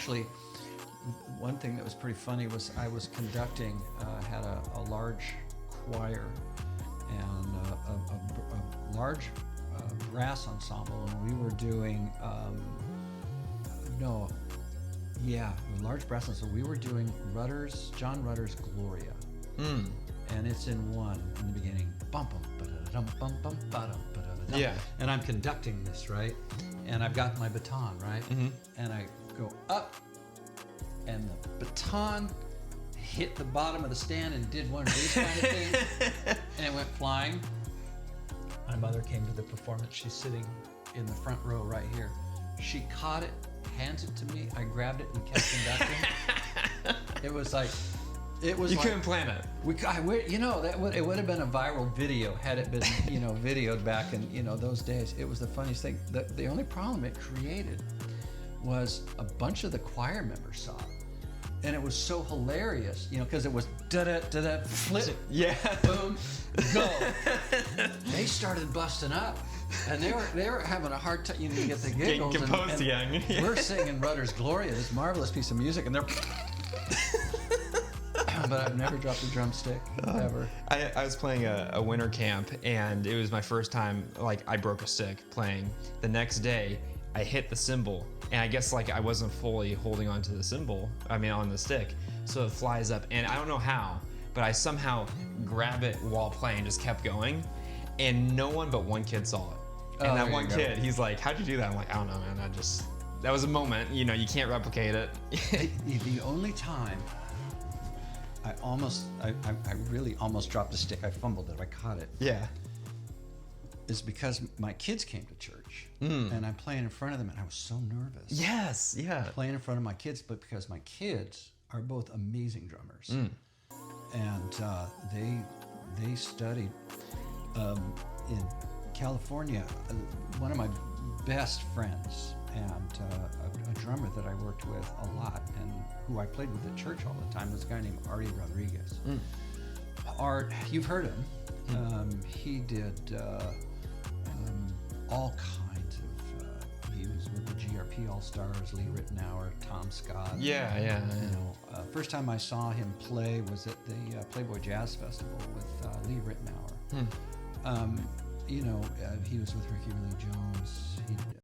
actually, one thing that was pretty funny was I was conducting, had a large choir and a large brass ensemble, and we were doing, a large brass ensemble. We were doing John Rutter's Gloria. And it's in one in the beginning. Bum bum ba-da-dum, bum bum ba-dum, ba-da-dum. Yeah. And I'm conducting this, right? And I've got my baton, right? And I go up, and the baton hit the bottom of the stand and did one of these kind of things, and it went flying. My mother came to the performance. She's sitting in the front row right here. She caught it, hands it to me. I grabbed it and kept conducting. It was like. You couldn't plan it. It would have been a viral video had it been, videoed back in, those days. It was the funniest thing. The only problem it created was a bunch of the choir members saw it. And it was so hilarious, because it was da-da, flip, boom, go. They started busting up. And they were having a hard time, to get the giggles. Getting composed again. We're singing Rutter's Gloria, this marvelous piece of music, and they're... But I've never dropped a drumstick, ever. I was playing a winter camp, and it was my first time, I broke a stick playing. The next day, I hit the cymbal, and I guess, I wasn't fully holding onto the cymbal, on the stick, so it flies up, and I don't know how, but I somehow grab it while playing, just kept going, and no one but one kid saw it. And that one kid, he's like, how'd you do that? I'm like, I don't know, man, that was a moment, you can't replicate it. The only time I really almost dropped a stick. I fumbled it. I caught it. Yeah. Is because my kids came to church, and I'm playing in front of them, and I was so nervous. Yes. Yeah. Playing in front of my kids, but because my kids are both amazing drummers, and they studied in California. One of my best friends and a drummer that I worked with a lot and who I played with at church all the time was a guy named Artie Rodriguez. Art, you've heard him. He did all kinds of, he was with the GRP All-Stars, Lee Ritenour, Tom Scott. Yeah. First time I saw him play was at the Playboy Jazz Festival with Lee Ritenour. He was with Ricky Lee Jones.